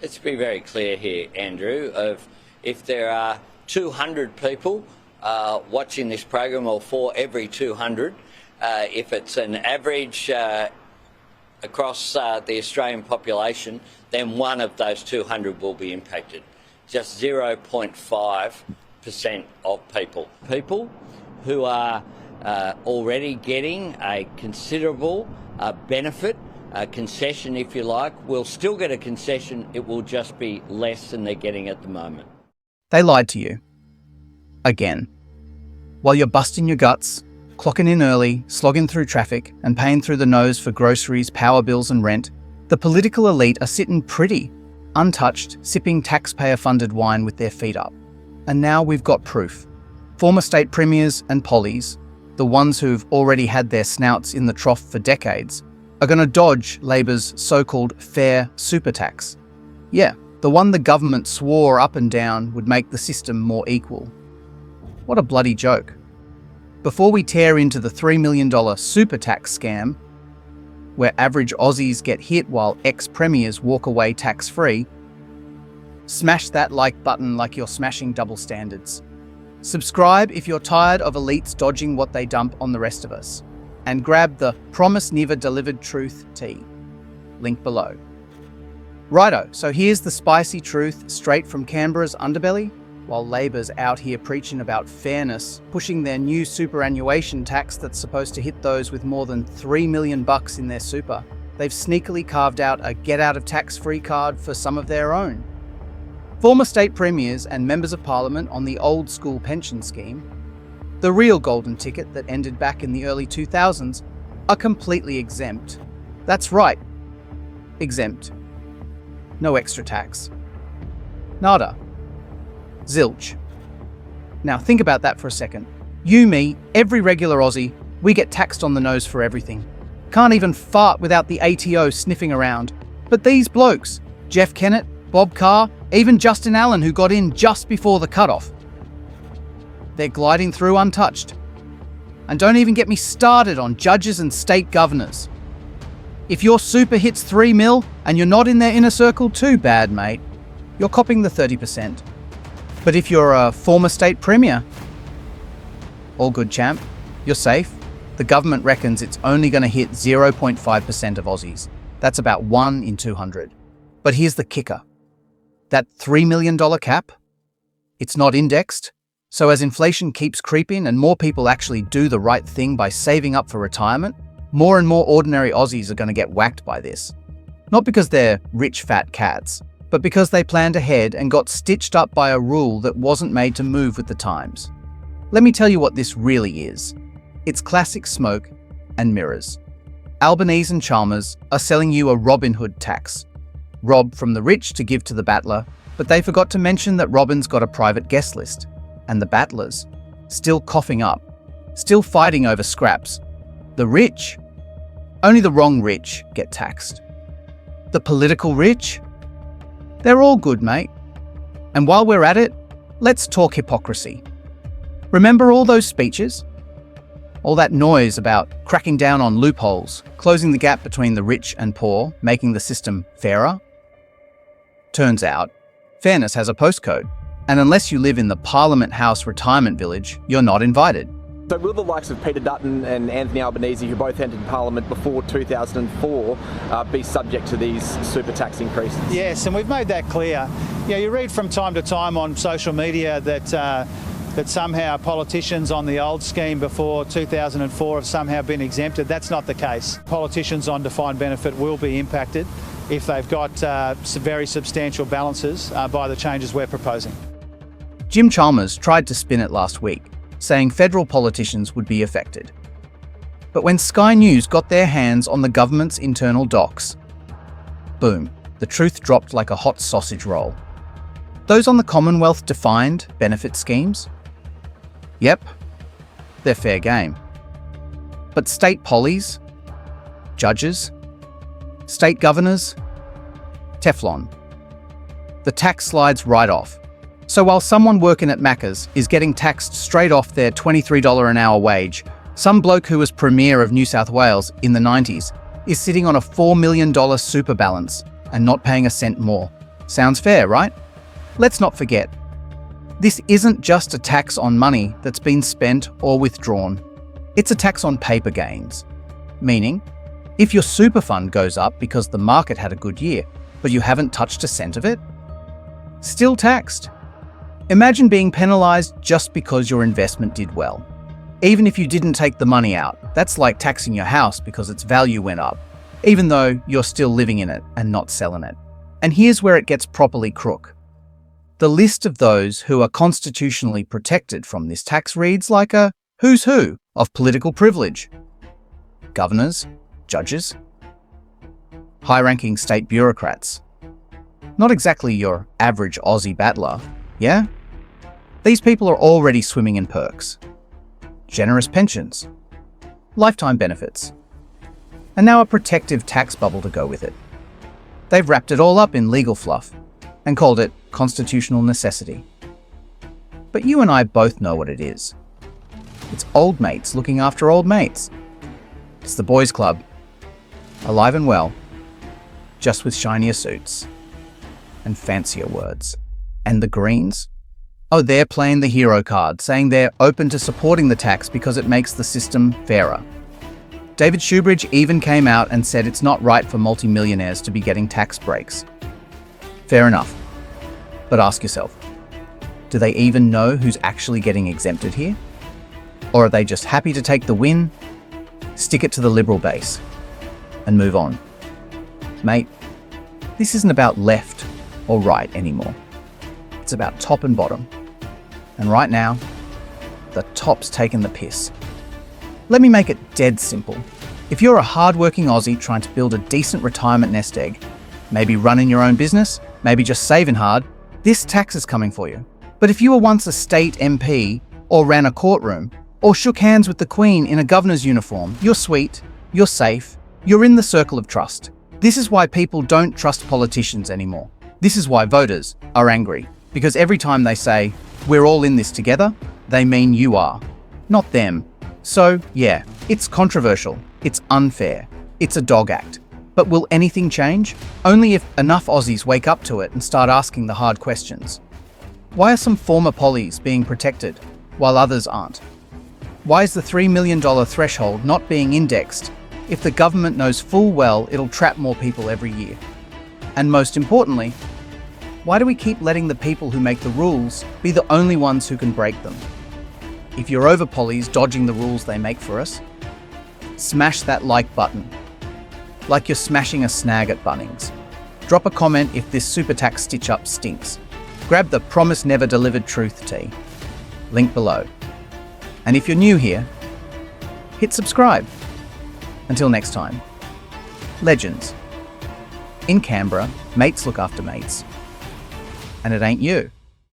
Let's be very clear here, Andrew, of if there are 200 people watching this program, or for every 200, if it's an average across the Australian population, then one of those 200 will be impacted. Just 0.5% of people. People who are already getting a considerable benefit, a concession if you like, will still get a concession. It will just be less than they're getting at the moment. They lied to you. Again. While you're busting your guts, clocking in early, slogging through traffic, and paying through the nose for groceries, power bills and rent, the political elite are sitting pretty, untouched, sipping taxpayer-funded wine with their feet up. And now we've got proof. Former state premiers and pollies, the ones who've already had their snouts in the trough for decades, are going to dodge Labor's so-called fair super tax. Yeah, the one the government swore up and down would make the system more equal. What a bloody joke. Before we tear into the $3 million super tax scam, where average Aussies get hit while ex-premiers walk away tax-free, smash that like button like you're smashing double standards. Subscribe if you're tired of elites dodging what they dump on the rest of us. And grab the Promise Never Delivered Truth tee. Link below. Righto, so here's the spicy truth straight from Canberra's underbelly. While Labor's out here preaching about fairness, pushing their new superannuation tax that's supposed to hit those with more than $3 million in their super, they've sneakily carved out a get-out-of-tax-free card for some of their own. Former state premiers and members of parliament on the old-school pension scheme, the real golden ticket that ended back in the early 2000s, are completely exempt. That's right, exempt. No extra tax. Nada. Zilch. Now think about that for a second. You, me, every regular Aussie, we get taxed on the nose for everything. Can't even fart without the ATO sniffing around. But these blokes, Jeff Kennett, Bob Carr, even Justin Allen, who got in just before the cutoff, they're gliding through untouched. And don't even get me started on judges and state governors. If your super hits 3 mil and you're not in their inner circle, too bad, mate. You're copping the 30%. But if you're a former state premier, all good, champ. You're safe. The government reckons it's only going to hit 0.5% of Aussies. That's about 1 in 200. But here's the kicker. That $3 million cap, it's not indexed. So as inflation keeps creeping and more people actually do the right thing by saving up for retirement, more and more ordinary Aussies are going to get whacked by this. Not because they're rich fat cats, but because they planned ahead and got stitched up by a rule that wasn't made to move with the times. Let me tell you what this really is. It's classic smoke and mirrors. Albanese and Chalmers are selling you a Robin Hood tax. Rob from the rich to give to the battler, but they forgot to mention that Robin's got a private guest list. And the battlers, still coughing up, still fighting over scraps. The rich, only the wrong rich get taxed. The political rich, they're all good, mate. And while we're at it, let's talk hypocrisy. Remember all those speeches? All that noise about cracking down on loopholes, closing the gap between the rich and poor, making the system fairer? Turns out, fairness has a postcode. And unless you live in the Parliament House retirement village, you're not invited. So will the likes of Peter Dutton and Anthony Albanese, who both entered Parliament before 2004, be subject to these super tax increases? Yes, and we've made that clear. You read from time to time on social media that somehow politicians on the old scheme before 2004 have somehow been exempted. That's not the case. Politicians on defined benefit will be impacted if they've got very substantial balances by the changes we're proposing. Jim Chalmers tried to spin it last week, saying federal politicians would be affected. But when Sky News got their hands on the government's internal docs, boom, the truth dropped like a hot sausage roll. Those on the Commonwealth-defined benefit schemes? Yep, they're fair game. But state pollies, judges, state governors, Teflon. The tax slides right off. So while someone working at Macca's is getting taxed straight off their $23 an hour wage, some bloke who was Premier of New South Wales in the 90s is sitting on a $4 million super balance and not paying a cent more. Sounds fair, right? Let's not forget, this isn't just a tax on money that's been spent or withdrawn. It's a tax on paper gains. Meaning, if your super fund goes up because the market had a good year, but you haven't touched a cent of it, still taxed. Imagine being penalised just because your investment did well. Even if you didn't take the money out, that's like taxing your house because its value went up, even though you're still living in it and not selling it. And here's where it gets properly crook. The list of those who are constitutionally protected from this tax reads like a who's who of political privilege. Governors, judges, high-ranking state bureaucrats. Not exactly your average Aussie battler, yeah? These people are already swimming in perks. Generous pensions, lifetime benefits, and now a protective tax bubble to go with it. They've wrapped it all up in legal fluff and called it constitutional necessity. But you and I both know what it is. It's old mates looking after old mates. It's the boys' club, alive and well, just with shinier suits and fancier words. And the Greens? Oh, they're playing the hero card, saying they're open to supporting the tax because it makes the system fairer. David Shoebridge even came out and said it's not right for multimillionaires to be getting tax breaks. Fair enough. But ask yourself, do they even know who's actually getting exempted here? Or are they just happy to take the win, stick it to the Liberal base, and move on? Mate, this isn't about left or right anymore. It's about top and bottom. And right now, the top's taking the piss. Let me make it dead simple. If you're a hard-working Aussie trying to build a decent retirement nest egg, maybe running your own business, maybe just saving hard, this tax is coming for you. But if you were once a state MP, or ran a courtroom, or shook hands with the Queen in a governor's uniform, you're sweet, you're safe, you're in the circle of trust. This is why people don't trust politicians anymore. This is why voters are angry. Because every time they say, we're all in this together, they mean you are, not them. So, yeah, it's controversial, it's unfair, it's a dog act. But will anything change? Only if enough Aussies wake up to it and start asking the hard questions. Why are some former pollies being protected, while others aren't? Why is the $3 million threshold not being indexed if the government knows full well it'll trap more people every year? And most importantly, why do we keep letting the people who make the rules be the only ones who can break them? If you're over pollies dodging the rules they make for us, smash that like button, like you're smashing a snag at Bunnings. Drop a comment if this super tax stitch-up stinks. Grab the Promise Never Delivered Truth tee, link below. And if you're new here, hit subscribe. Until next time, legends. In Canberra, mates look after mates. And it ain't you.